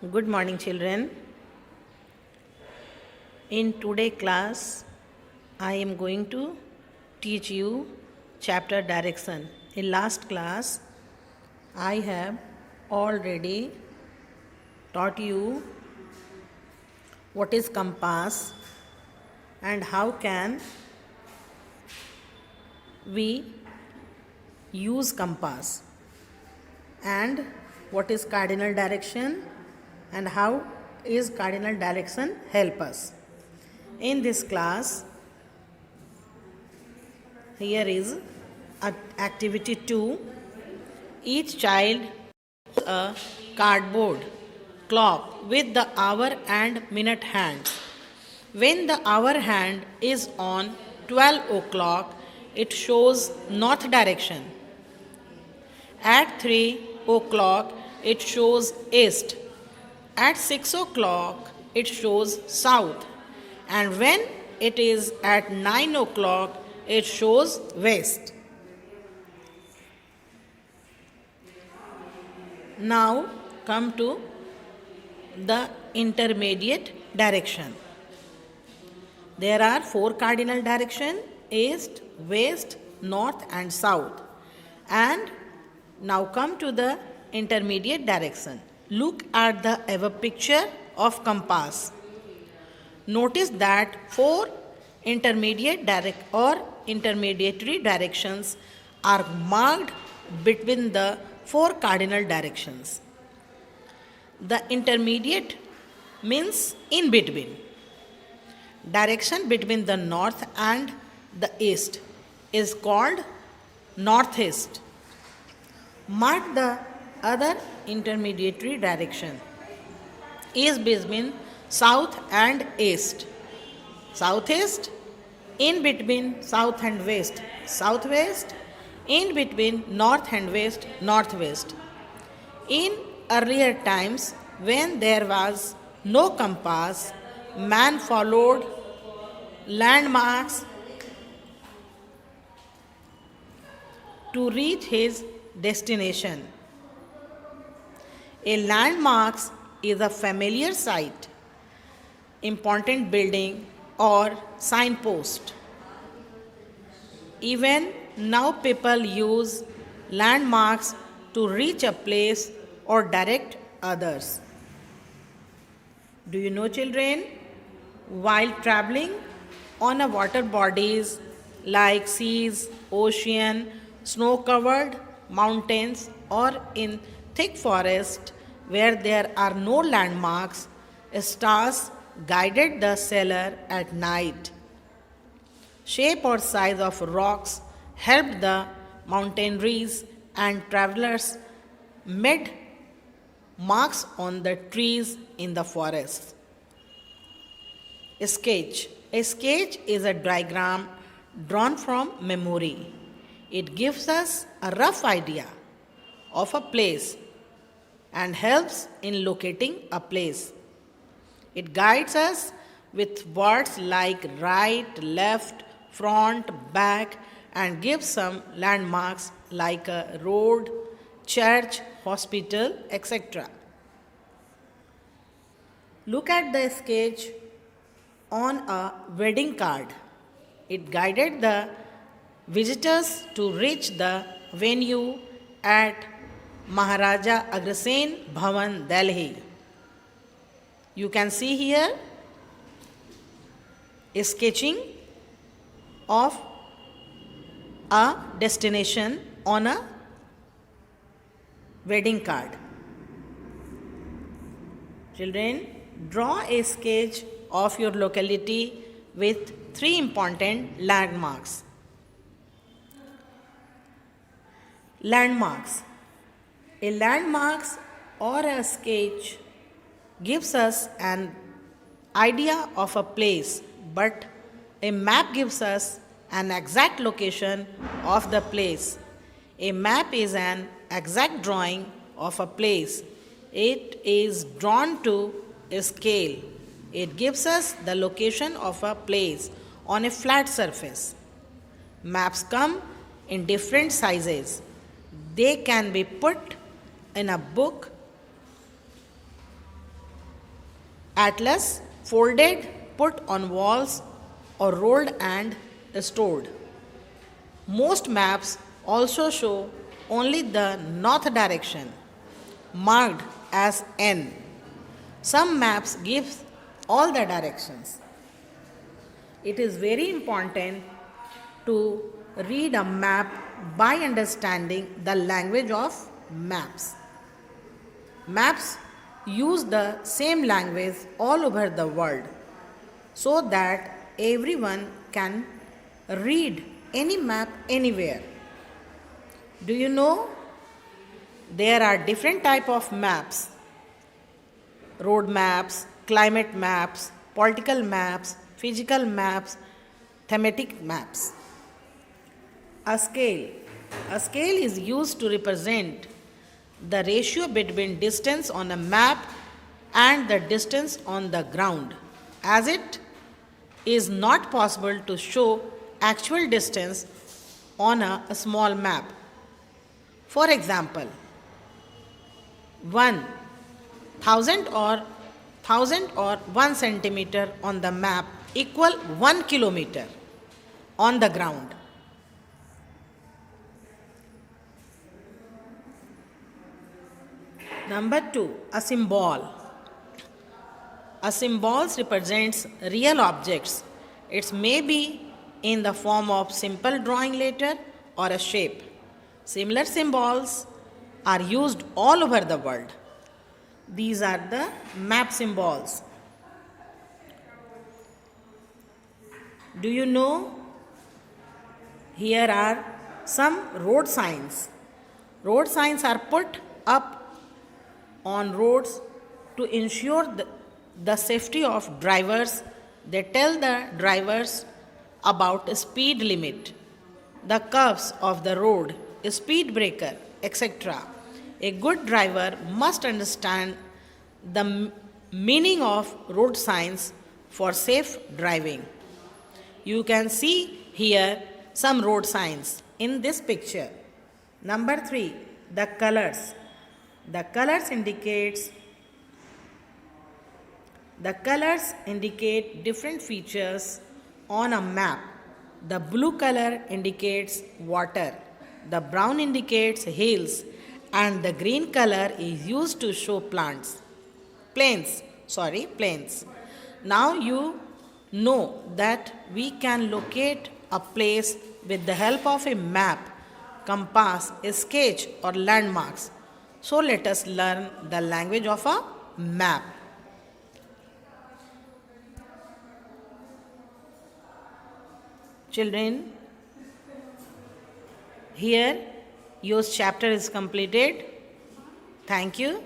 Good morning, children. In today class, I am going to teach you chapter direction. In last class, I have already taught you what is compass and how can we use compass, and what is cardinal direction and how is cardinal direction help us. In this class, here is activity 2. Each child has a cardboard clock with the hour and minute hands. When the hour hand is on 12 o'clock, it shows north direction. At 3 o'clock, it shows east. At 6 o'clock, it shows south. And when it is at 9 o'clock, it shows west. Now come to the intermediate direction. There are 4 cardinal directions: east, west, north and south. And now come to the intermediate direction. Look at the above picture of compass. Notice that 4 intermediary directions are marked between the 4 cardinal directions. The intermediate means in between. Direction between the north and the east is called northeast. Mark the other intermediary direction is between south and east. Southeast, in between south and west. Southwest, in between north and west. Northwest. In earlier times, when there was no compass, man followed landmarks to reach his destination. A landmark is a familiar sight, important building or signpost. Even now people use landmarks to reach a place or direct others. Do you know, children, while traveling on a water bodies like seas, ocean, snow-covered mountains or in thick forest where there are no landmarks, stars guided the sailor at night. Shape or size of rocks helped the mountaineers, and travelers made marks on the trees in the forest. A sketch. A sketch is a diagram drawn from memory. It gives us a rough idea of a place and helps in locating a place. It guides us with words like right, left, front, back, and gives some landmarks like a road, church, hospital, etc. Look at the sketch on a wedding card. It guided the visitors to reach the venue at Maharaja Agrasen Bhavan, Delhi. You can see here a sketching of a destination on a wedding card. Children, draw a sketch of your locality with 3 important landmarks. Landmarks. A landmark or a sketch gives us an idea of a place, but a map gives us an exact location of the place. A map is an exact drawing of a place. It is drawn to a scale. It gives us the location of a place on a flat surface. Maps come in different sizes. They can be put in a book Atlas folded, put on walls, or rolled and stored. Most maps also show only the north direction, marked as N. Some maps give all the directions. It is very important to read a map by understanding the language of maps. Maps use the same language all over the world so that everyone can read any map anywhere. Do you know there are different type of maps? Road maps, climate maps, political maps, physical maps, thematic maps. A scale. A scale is used to represent the ratio between distance on a map and the distance on the ground, as it is not possible to show actual distance on a small map. For example, 1,000 or 1 centimeter on the map equal 1 kilometer on the ground. Number 2, a symbol. A symbol represents real objects. It may be in the form of simple drawing letter or a shape. Similar symbols are used all over the world. These are the map symbols. Do you know? Here are some road signs. Road signs are put up on roads to ensure the safety of drivers. They tell the drivers about speed limit, the curves of the road, speed breaker, etc. A good driver must understand the meaning of road signs for safe driving. You can see here some road signs in this picture. Number 3, the colors. The colors indicate different features on a map. The blue color indicates water, the brown indicates hills, and the green color is used to show plains. Now you know that we can locate a place with the help of a map, compass, a sketch, or landmarks. So let us learn the language of a map. Children, here your chapter is completed. Thank you.